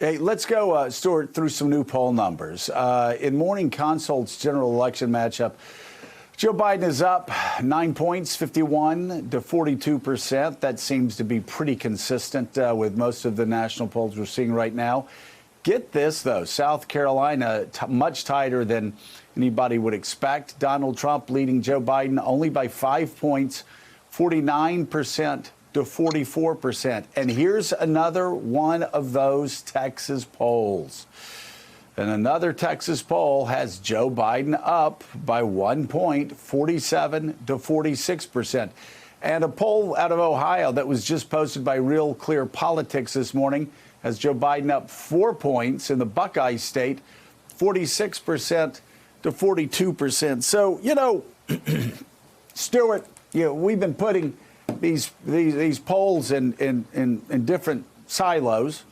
Hey, let's go, Stuart, through some new poll numbers. In Morning Consult's general election matchup, Joe Biden is up 9 points, 51 to 42%. That seems to be pretty consistent with most of the national polls we're seeing right now. Get this, though. South Carolina, much tighter than anybody would expect. Donald Trump leading Joe Biden only by 5 points, 49% to 44%. And here's another one of those Texas polls. And another Texas poll has Joe Biden up by 1 point, 47 to 46%. And a poll out of Ohio that was just posted by Real Clear Politics this morning has Joe Biden up 4 points in the Buckeye State, 46% to 42%. So, Stuart, we've been putting these polls in different silos.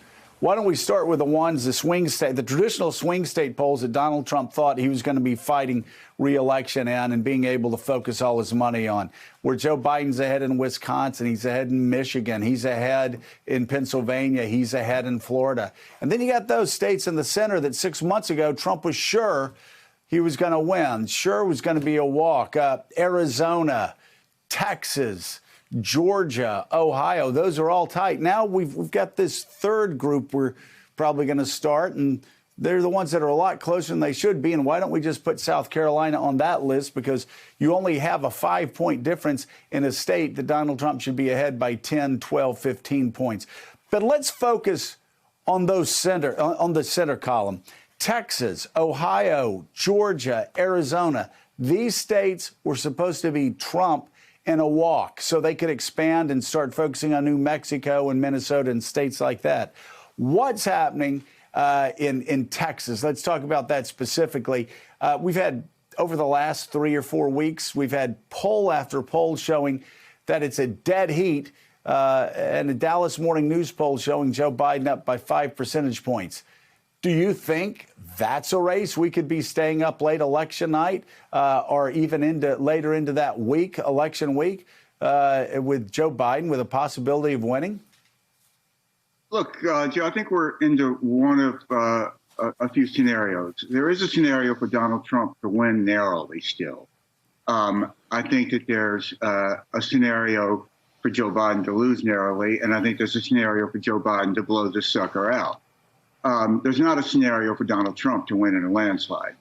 Why don't we start with the traditional swing state polls that Donald Trump thought he was going to be fighting re-election in and being able to focus all his money on, where Joe Biden's ahead in Wisconsin, he's ahead in Michigan, he's ahead in Pennsylvania, he's ahead in Florida. And then you got those states in the center that 6 months ago Trump was sure he was going to win, sure it was going to be a walk. Arizona, Texas, Georgia, Ohio, those are all tight. Now we've got this third group we're probably going to start, and they're the ones that are a lot closer than they should be. And why don't we just put South Carolina on that list? Because you only have a 5-point difference in a state that Donald Trump should be ahead by 10, 12, 15 points. But let's focus on the center column. Texas, Ohio, Georgia, Arizona. These states were supposed to be Trump in a walk so they could expand and start focusing on New Mexico and Minnesota and states like that. What's happening in Texas? Let's talk about that specifically. We've had, over the last 3 or 4 weeks, we've had poll after poll showing that it's a dead heat, and a Dallas Morning News poll showing Joe Biden up by 5 percentage points. Do you think that's a race we could be staying up late election night or even later into that week, election week, with Joe Biden with a possibility of winning? Look, Joe, I think we're into one of a few scenarios. There is a scenario for Donald Trump to win narrowly still. I think that there's a scenario for Joe Biden to lose narrowly, and I think there's a scenario for Joe Biden to blow this sucker out. There's not a scenario for Donald Trump to win in a landslide.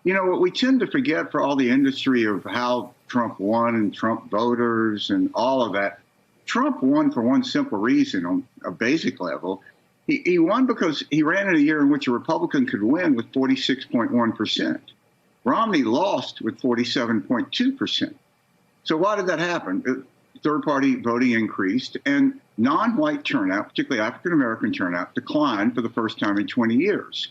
What we tend to forget for all the industry of how Trump won and Trump voters and all of that, Trump won for one simple reason on a basic level. He won because he ran in a year in which a Republican could win with 46.1%. Romney lost with 47.2%. So why did that happen? Third-party voting increased, and non-white turnout, particularly African-American turnout, declined for the first time in 20 years.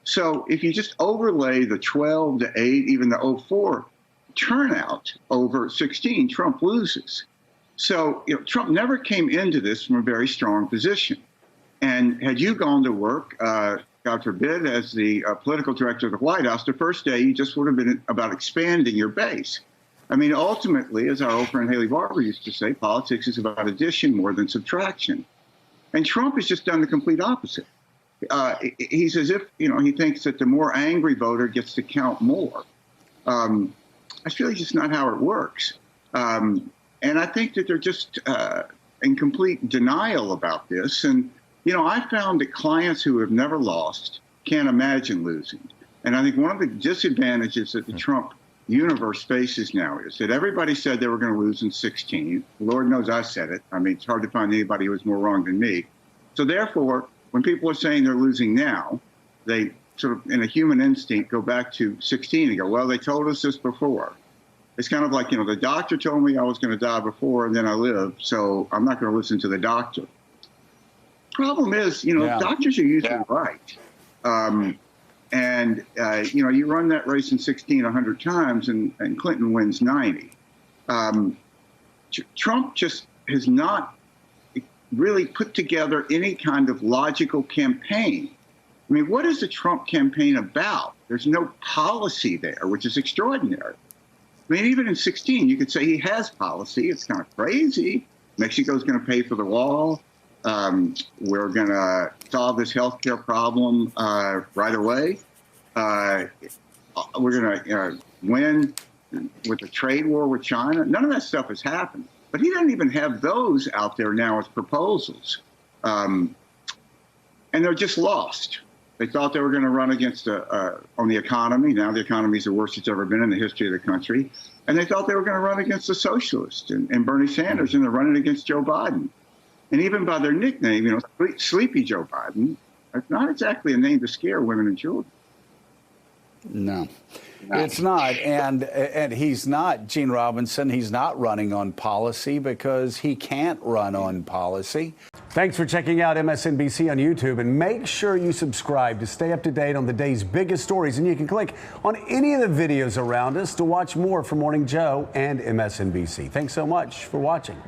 So if you just overlay the 12 to 8, even the 04 turnout over 16, Trump loses. So Trump never came into this from a very strong position. And had you gone to work, God forbid, as the political director of the White House, the first day you just would have been about expanding your base. I mean, ultimately, as our old friend Haley Barbour used to say, politics is about addition more than subtraction. And Trump has just done the complete opposite. He's as if, he thinks that the more angry voter gets to count more. That's really just not how it works. And I think that they're just in complete denial about this. And, I found that clients who have never lost can't imagine losing. And I think one of the disadvantages that the Trump universe faces now is that everybody said they were going to lose in 16. Lord knows I said it. I mean, it's hard to find anybody who was more wrong than me. So therefore, when people are saying they're losing now, they sort of, in a human instinct, go back to 16 and go, well, they told us this before. It's kind of like, the doctor told me I was going to die before and then I lived, so I'm not going to listen to the doctor. Problem is, doctors are usually right. And, you run that race in 16 100 times and Clinton wins 90. Trump just has not really put together any kind of logical campaign. I mean, what is the Trump campaign about? There's no policy there, which is extraordinary. I mean, even in 16, you could say he has policy. It's kind of crazy. Mexico's going to pay for the wall. We're going to solve this healthcare problem right away. We're going to win with the trade war with China. None of that stuff has happened. But he doesn't even have those out there now as proposals. And they're just lost. They thought they were going to run against on the economy. Now the economy is the worst it's ever been in the history of the country. And they thought they were going to run against the socialists and Bernie Sanders, and they're running against Joe Biden. And even by their nickname, you know, Sleepy Joe Biden, it's not exactly a name to scare women and children. No, it's not. And he's not, Gene Robinson, he's not running on policy because he can't run on policy. Thanks for checking out MSNBC on YouTube, and make sure you subscribe to stay up to date on the day's biggest stories. And you can click on any of the videos around us to watch more from Morning Joe and MSNBC. Thanks so much for watching.